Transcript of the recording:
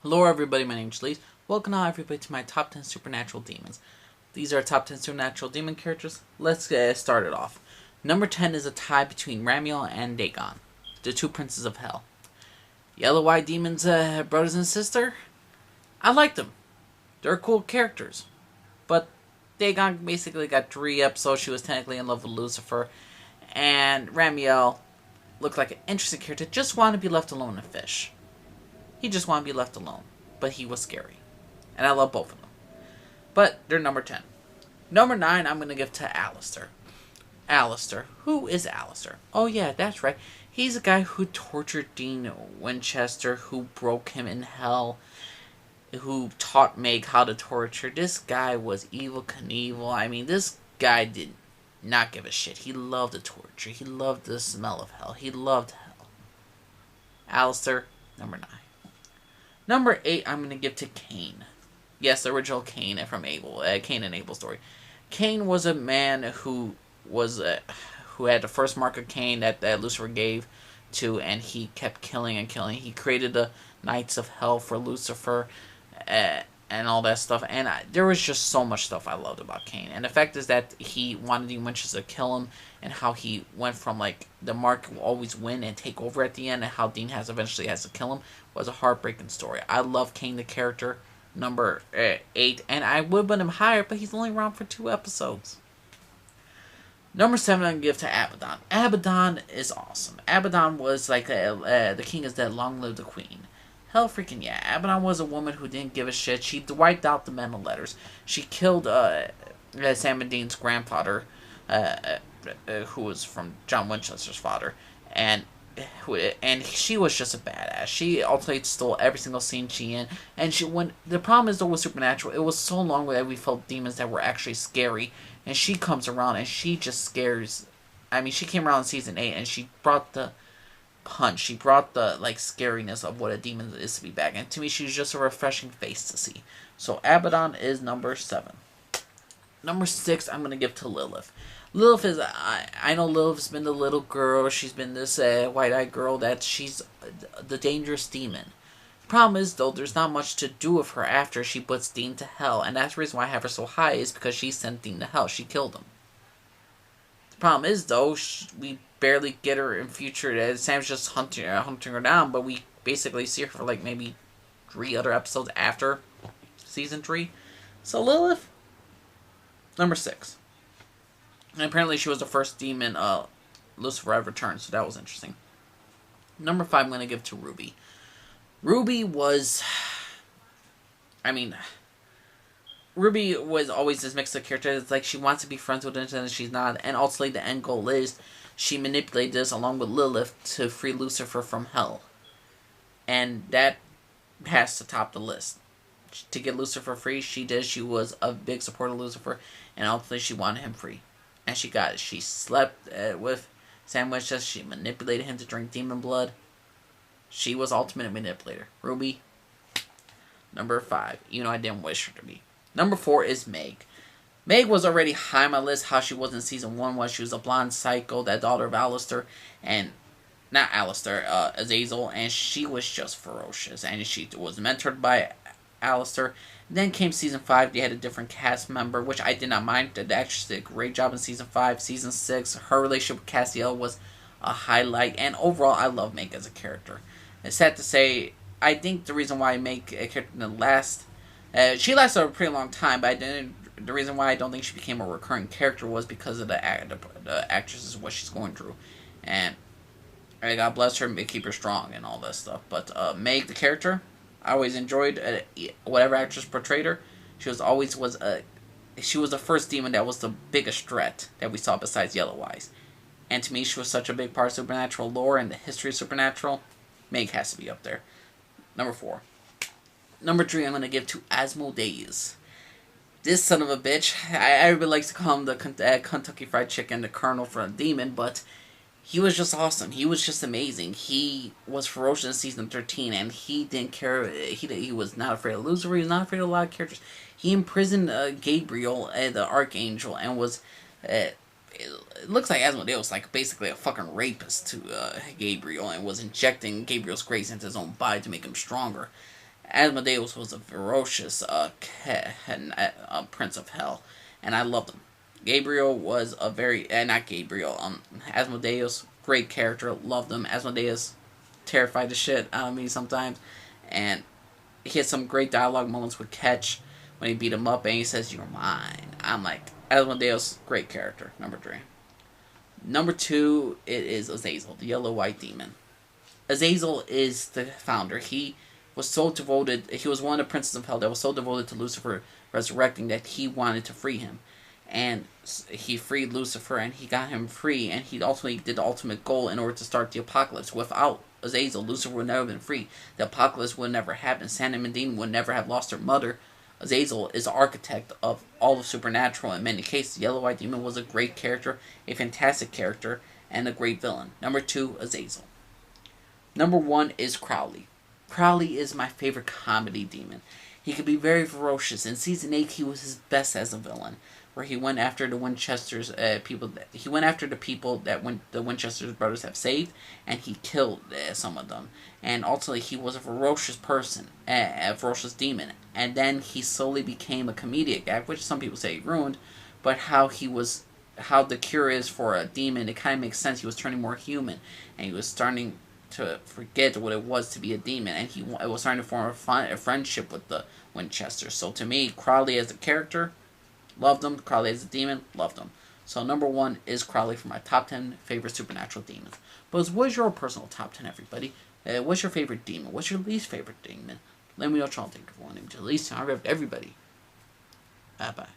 Hello everybody, my name's Lee. Welcome now everybody to my top 10 supernatural demons. These are top 10 supernatural demon characters. Let's get started off. Number 10 is a tie between Ramiel and Dagon, the two princes of hell. Yellow-eyed demons, brothers and sister? I like them. They're cool characters. But Dagon basically got 3 episodes. She was technically in love with Lucifer. And Ramiel looked like an interesting character. Just wanted to be left alone and fish. He just wanted to be left alone. But he was scary. And I love both of them. But they're number 10. Number 9, I'm going to give to Aleister. Aleister. Who is Aleister? Oh yeah, that's right. He's a guy who tortured Dean Winchester, who broke him in hell, who taught Meg how to torture. This guy was Evel Knievel. I mean, this guy did not give a shit. He loved the torture. He loved the smell of hell. He loved hell. Aleister, number 9. Number 8, I'm going to give to Cain. Yes, the original Cain from Abel. Cain and Abel's story. Cain was a man who had the first mark of Cain that Lucifer gave to, and he kept killing and killing. He created the Knights of Hell for Lucifer, and all that stuff. And there was just so much stuff I loved about Cain. And the fact is that he wanted Dean Winchester to kill him, and how he went from like the Mark will always win and take over at the end, and how Dean eventually has to kill him, was a heartbreaking story. I love Cain the character. Number 8, and I would put him higher, but he's only around for 2 episodes. Number 7, I'm going to give to Abaddon. Abaddon is awesome. Abaddon was like, the king is dead, long live the queen. Hell freaking yeah. Abaddon was a woman who didn't give a shit. She wiped out the men of letters. She killed Sam and Dean's grandfather, who was from John Winchester's father, and she was just a badass. She ultimately stole every single scene she in, and the problem is though with Supernatural, it was so long that we felt demons that were actually scary, and she comes around and she just scares. I mean, she came around in season 8 and she brought the punch. She brought the like scariness of what a demon is to be back, and to me, she's just a refreshing face to see. So Abaddon is number 7. Number 6, I'm gonna give to Lilith. Lilith is, I know Lilith's been the little girl, she's been this white-eyed girl, that she's the dangerous demon. The problem is, though, there's not much to do with her after she puts Dean to hell, and that's the reason why I have her so high, is because she sent Dean to hell, she killed him. The problem is, though, we barely get her in future, Sam's just hunting her down, but we basically see her for like maybe 3 other episodes after season 3. So Lilith, number 6. And apparently she was the first demon Lucifer ever turned, so that was interesting. Number 5, I'm going to give to Ruby. Ruby was... I mean... Ruby was always this mix of characters. It's like she wants to be friends with him and she's not. And ultimately the end goal is she manipulated this along with Lilith to free Lucifer from hell. And that has to top the list. To get Lucifer free, she did. She was a big supporter of Lucifer. And ultimately she wanted him free. And she got it. She slept with Sam Winchester. She manipulated him to drink demon blood. She was ultimate manipulator. Ruby, number 5. You know I didn't wish her to be. Number 4 is Meg. Meg was already high on my list. How she was in season 1 was she was a blonde psycho, that daughter of Aleister, and not Aleister, Azazel, and she was just ferocious. And she was mentored by Aleister. Then came season 5, they had a different cast member, which I did not mind. The actress did a great job in season 5. Season 6, her relationship with Castiel was a highlight, and overall, I love Meg as a character. It's sad to say, I think the reason why Meg a character didn't last, she lasted a pretty long time, but the reason why I don't think she became a recurring character was because of the actress is what she's going through. And God bless her, and keep her strong and all that stuff. But Meg, the character, I always enjoyed whatever actress portrayed her. She was the first demon that was the biggest threat that we saw besides Yellow Eyes. And to me, she was such a big part of Supernatural lore and the history of Supernatural. Meg has to be up there. Number 4. Number 3, I'm going to give to Asmodeus. This son of a bitch, everybody likes to call him the Kentucky Fried Chicken, the Colonel for a demon, but he was just awesome. He was just amazing. He was ferocious in season 13, and he didn't care. He was not afraid of Lucifer. He was not afraid of a lot of characters. He imprisoned Gabriel, the Archangel, and was... it looks like Asmodeus was like basically a fucking rapist to Gabriel, and was injecting Gabriel's grace into his own body to make him stronger. Asmodeus was a ferocious prince of hell, and I loved him. Gabriel was a very not Gabriel. Asmodeus, great character, loved him. Asmodeus terrified the shit out of me sometimes, and he had some great dialogue moments with Ketch when he beat him up and he says, "You're mine." I'm like, Asmodeus, great character. Number 3. Number 2, it is Azazel, the yellow white demon. Azazel is the founder. He was so devoted. He was one of the princes of hell that was so devoted to Lucifer resurrecting that he wanted to free him, and he freed Lucifer and he got him free. And he ultimately did the ultimate goal in order to start the apocalypse. Without Azazel, Lucifer would never have been free. The apocalypse would never happen. Santa Medina would never have lost her mother. Azazel is the architect of all of Supernatural in many cases. Yellow White Demon was a great character, a fantastic character, and a great villain. Number 2, Azazel. Number 1 is Crowley. Crowley is my favorite comedy demon. He could be very ferocious. In season 8, he was his best as a villain, where he went after the Winchesters people. He went after the people that the Winchester brothers have saved, and he killed some of them. And ultimately, he was a ferocious person, a ferocious demon. And then he slowly became a comedic act, which some people say he ruined. But how the cure is for a demon, it kind of makes sense. He was turning more human, and he was starting to forget what it was to be a demon, and it was starting to form a friendship with the Winchester. So to me, Crowley as a character, loved him. Crowley as a demon, loved him. So number 1 is Crowley for my top 10 favorite supernatural demons. But what's your personal top 10, everybody? What's your favorite demon? What's your least favorite demon? Let me know what y'all think of one. At least, everybody. Bye-bye.